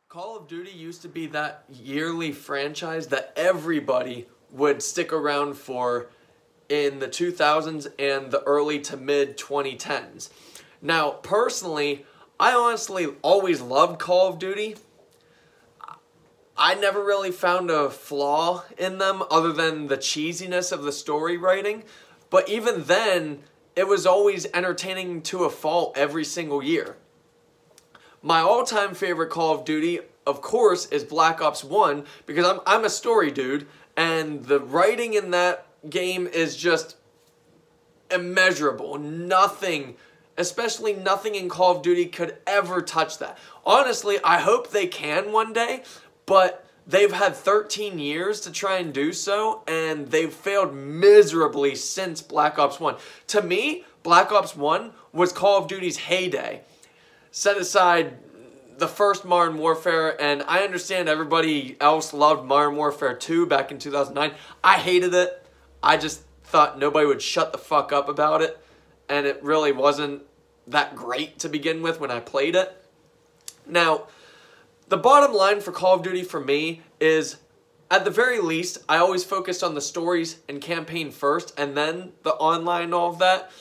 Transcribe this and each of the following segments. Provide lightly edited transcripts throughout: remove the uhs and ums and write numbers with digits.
Call of Duty used to be that yearly franchise that everybody would stick around for in the 2000s and the early to mid 2010s. Now, personally, I honestly always loved Call of Duty. I never really found a flaw in them other than the cheesiness of the story writing. But even then, it was always entertaining to a fault every single year. My all-time favorite Call of Duty, of course, is Black Ops 1 because I'm a story dude, and the writing in that game is just immeasurable. Nothing, especially nothing in Call of Duty, could ever touch that. Honestly, I hope they can one day, but they've had 13 years to try and do so, and they've failed miserably since Black Ops 1. To me, Black Ops 1 was Call of Duty's heyday. Set aside the first Modern Warfare, and I understand everybody else loved Modern Warfare 2 back in 2009. I hated it. I just thought nobody would shut the fuck up about it, and it really wasn't that great to begin with when I played it. Now, the bottom line for Call of Duty for me is, at the very least, I always focused on the stories and campaign first, and then the online and all of that,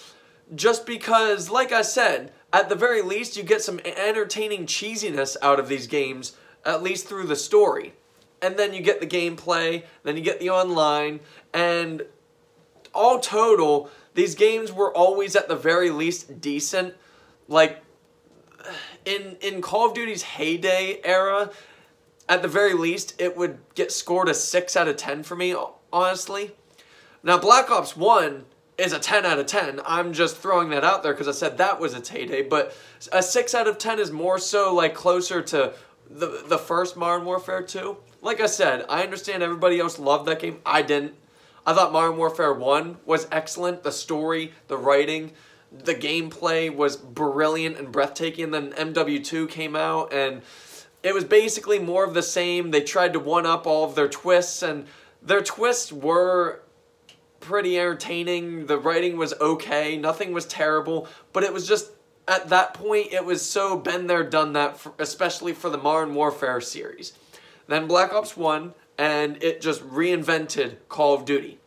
just because, like I said, at the very least, you get some entertaining cheesiness out of these games, at least through the story. And then you get the gameplay, then you get the online, and all total, these games were always at the very least decent. Like, in Call of Duty's heyday era, at the very least, it would get scored a 6 out of 10 for me, honestly. Now, Black Ops 1 is a 10 out of 10. I'm just throwing that out there because I said that was its heyday, but a 6 out of 10 is more so like closer to the first Modern Warfare 2. Like I said, I understand everybody else loved that game. I didn't. I thought Modern Warfare 1 was excellent. The story, the writing, the gameplay was brilliant and breathtaking. And then MW2 came out, and it was basically more of the same. They tried to one-up all of their twists, and their twists were pretty entertaining. The writing was okay. Nothing was terrible. But it was just, at that point, it was so been there, done that, especially for the Modern Warfare series. Then Black Ops 1, and it just reinvented Call of Duty.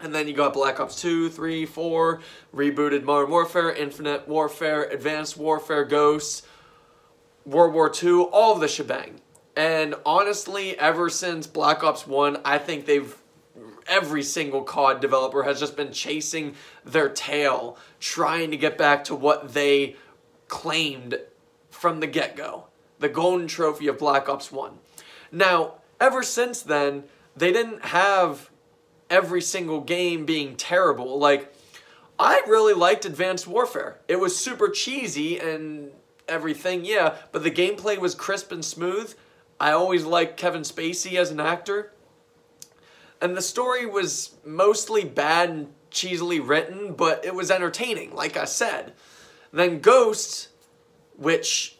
And then you got Black Ops 2, 3, 4, rebooted Modern Warfare, Infinite Warfare, Advanced Warfare, Ghosts, World War II, all of the shebang. And honestly, ever since Black Ops 1, I think every single COD developer has just been chasing their tail, trying to get back to what they claimed from the get-go. The golden trophy of Black Ops 1. Now, ever since then, they didn't have every single game being terrible. Like, I really liked Advanced Warfare. It was super cheesy and everything, yeah, but the gameplay was crisp and smooth. I always liked Kevin Spacey as an actor. And the story was mostly bad and cheesily written, but it was entertaining, like I said. Then Ghosts, which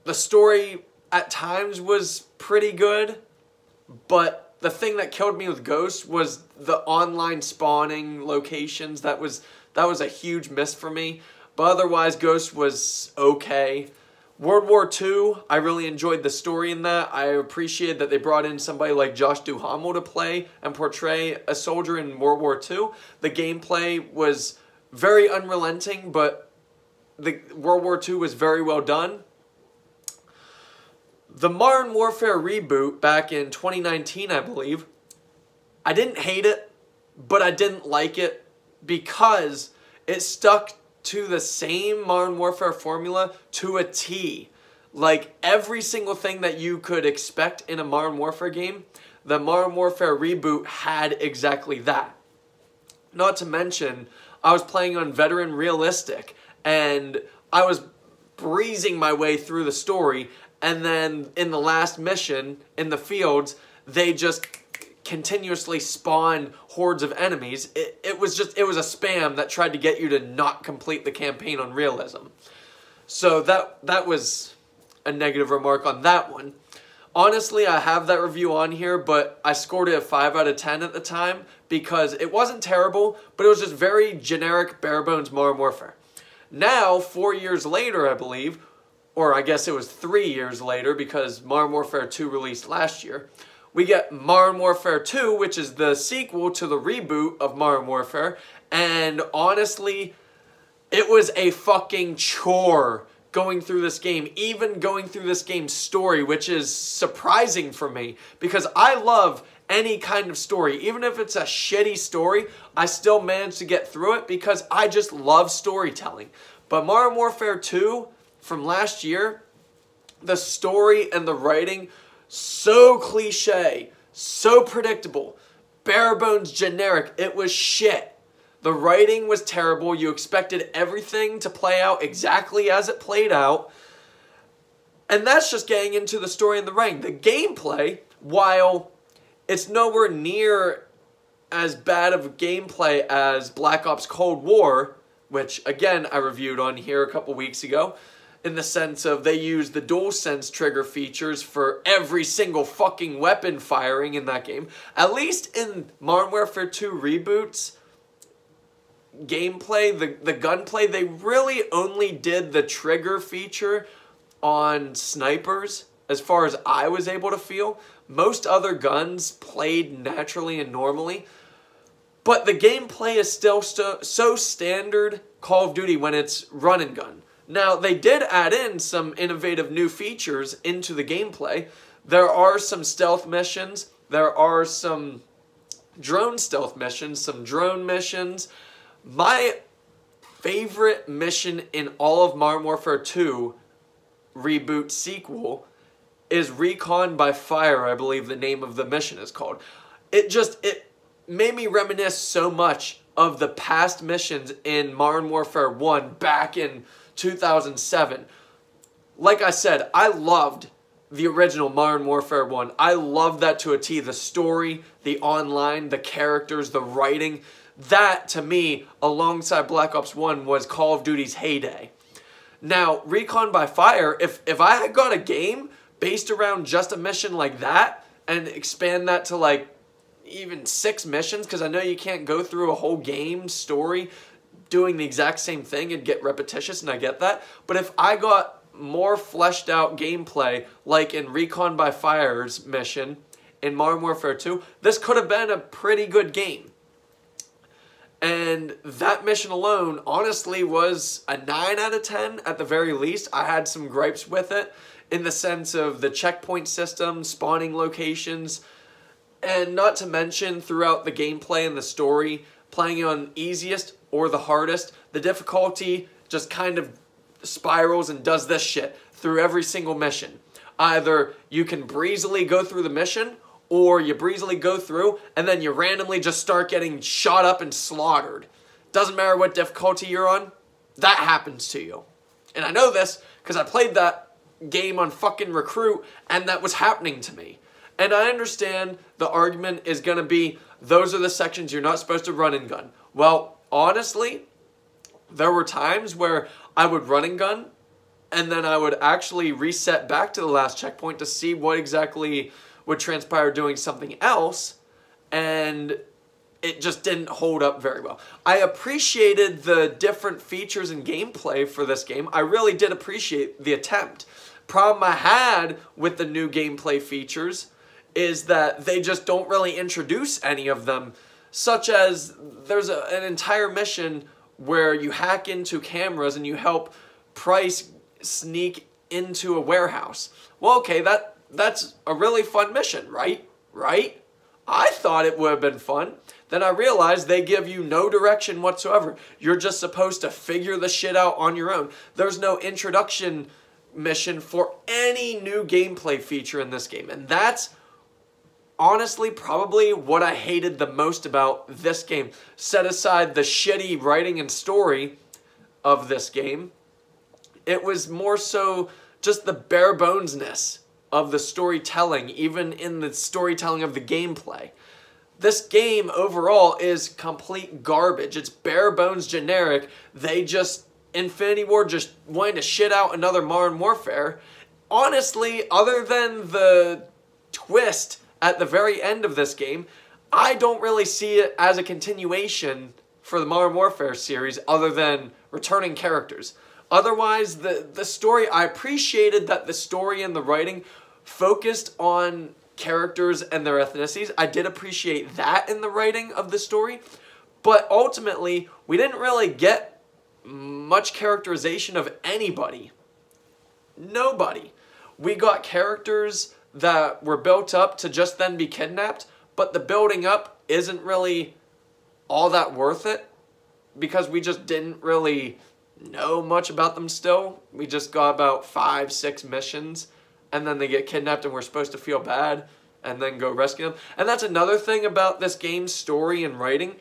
the story at times was pretty good, but the thing that killed me with Ghosts was the online spawning locations. That was a huge miss for me. But otherwise, Ghosts was okay. World War II, I really enjoyed the story in that. I appreciated that they brought in somebody like Josh Duhamel to play and portray a soldier in World War II. The gameplay was very unrelenting, but the World War II was very well done. The Modern Warfare reboot back in 2019, I believe, I didn't hate it, but I didn't like it because it stuck to the same Modern Warfare formula to a T. Like, every single thing that you could expect in a Modern Warfare game, the Modern Warfare reboot had exactly that. Not to mention, I was playing on Veteran Realistic, and I was breezing my way through the story, and then in the last mission, in the fields, they just continuously spawned hordes of enemies. It was a spam that tried to get you to not complete the campaign on realism. So that was a negative remark on that one. Honestly, I have that review on here, but I scored it a 5 out of 10 at the time because it wasn't terrible, but it was just very generic, bare bones Modern Warfare. Now, 4 years later, I believe, or I guess it was 3 years later because Modern Warfare 2 released last year. We get Modern Warfare 2, which is the sequel to the reboot of Modern Warfare, and honestly, it was a fucking chore going through this game, even going through this game's story, which is surprising for me because I love any kind of story. Even if it's a shitty story, I still manage to get through it because I just love storytelling. But Modern Warfare 2 from last year, the story and the writing, so cliche, so predictable, bare bones generic, it was shit. The writing was terrible. You expected everything to play out exactly as it played out. And that's just getting into the story and the writing. The gameplay, while it's nowhere near as bad of a gameplay as Black Ops Cold War, which again I reviewed on here a couple weeks ago, in the sense of they use the DualSense trigger features for every single fucking weapon firing in that game. At least in Modern Warfare 2 reboots, gameplay, the gunplay, they really only did the trigger feature on snipers as far as I was able to feel. Most other guns played naturally and normally, but the gameplay is still so standard Call of Duty when it's run and gun. Now, they did add in some innovative new features into the gameplay. There are some stealth missions, there are some drone stealth missions, some drone missions. My favorite mission in all of Modern Warfare 2 reboot sequel is Recon by Fire, I believe the name of the mission is called. It made me reminisce so much of the past missions in Modern Warfare 1 back in 2007. Like I said, I loved the original Modern Warfare 1. I loved that to a T. The story, the online, the characters, the writing. That, to me, alongside Black Ops 1, was Call of Duty's heyday. Now, Recon by Fire, if I had got a game based around just a mission like that, and expand that to like even 6 missions, because I know you can't go through a whole game story doing the exact same thing and get repetitious, and I get that. But if I got more fleshed out gameplay, like in Recon by Fire's mission in Modern Warfare 2, this could have been a pretty good game. And that mission alone, honestly, was a 9 out of 10 at the very least. I had some gripes with it in the sense of the checkpoint system, spawning locations, and not to mention throughout the gameplay and the story, playing on easiest or the hardest, the difficulty just kind of spirals and does this shit through every single mission. Either you can breezily go through the mission, or you breezily go through and then you randomly just start getting shot up and slaughtered. Doesn't matter what difficulty you're on, that happens to you. And I know this because I played that game on fucking Recruit and that was happening to me. And I understand the argument is going to be, those are the sections you're not supposed to run and gun. Well, honestly, there were times where I would run and gun and then I would actually reset back to the last checkpoint to see what exactly would transpire doing something else, and it just didn't hold up very well. I appreciated the different features and gameplay for this game. I really did appreciate the attempt. Problem I had with the new gameplay features is that they just don't really introduce any of them, such as there's an entire mission where you hack into cameras and you help Price sneak into a warehouse. Well, okay, that's a really fun mission, right? Right? I thought it would have been fun. Then I realized they give you no direction whatsoever. You're just supposed to figure the shit out on your own. There's no introduction mission for any new gameplay feature in this game. And that's honestly probably what I hated the most about this game. Set aside the shitty writing and story of this game, it was more so just the bare bonesness of the storytelling, even in the storytelling of the gameplay. This game overall is complete garbage. It's bare bones generic. Infinity Ward just wanted to shit out another Modern Warfare. Honestly, other than the twist at the very end of this game, I don't really see it as a continuation for the Modern Warfare series other than returning characters. Otherwise, the story, I appreciated that the story and the writing focused on characters and their ethnicities. I did appreciate that in the writing of the story. But ultimately, we didn't really get much characterization of anybody. Nobody. We got characters that were built up to just then be kidnapped, but the building up isn't really all that worth it because we just didn't really know much about them still. We just got about 5, 6 missions, and then they get kidnapped and we're supposed to feel bad and then go rescue them. And that's another thing about this game's story and writing.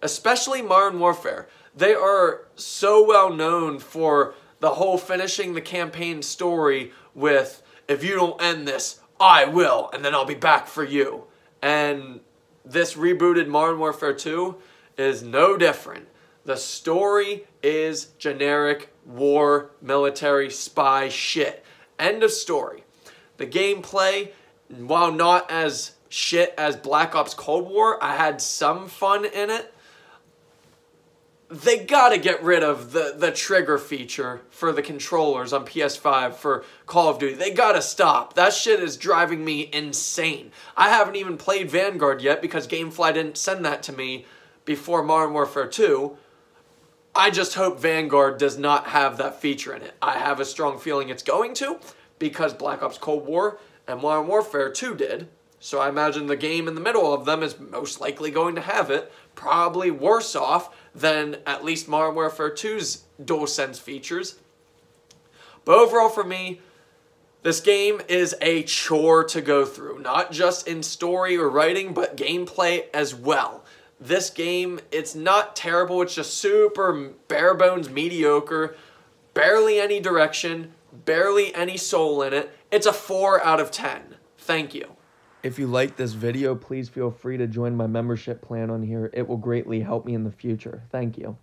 Especially Modern Warfare. They are so well known for the whole finishing the campaign story with, if you don't end this, I will, and then I'll be back for you. And this rebooted Modern Warfare 2 is no different. The story is generic war, military, spy shit. End of story. The gameplay, while not as shit as Black Ops Cold War, I had some fun in it. They gotta get rid of the trigger feature for the controllers on PS5 for Call of Duty. They gotta stop. That shit is driving me insane. I haven't even played Vanguard yet because Gamefly didn't send that to me before Modern Warfare 2. I just hope Vanguard does not have that feature in it. I have a strong feeling it's going to because Black Ops Cold War and Modern Warfare 2 did. So I imagine the game in the middle of them is most likely going to have it. Probably worse off than at least Modern Warfare 2's DualSense features. But overall for me, this game is a chore to go through. Not just in story or writing, but gameplay as well. This game, it's not terrible. It's just super bare bones mediocre. Barely any direction. Barely any soul in it. It's a 4 out of 10. Thank you. If you like this video, please feel free to join my membership plan on here. It will greatly help me in the future. Thank you.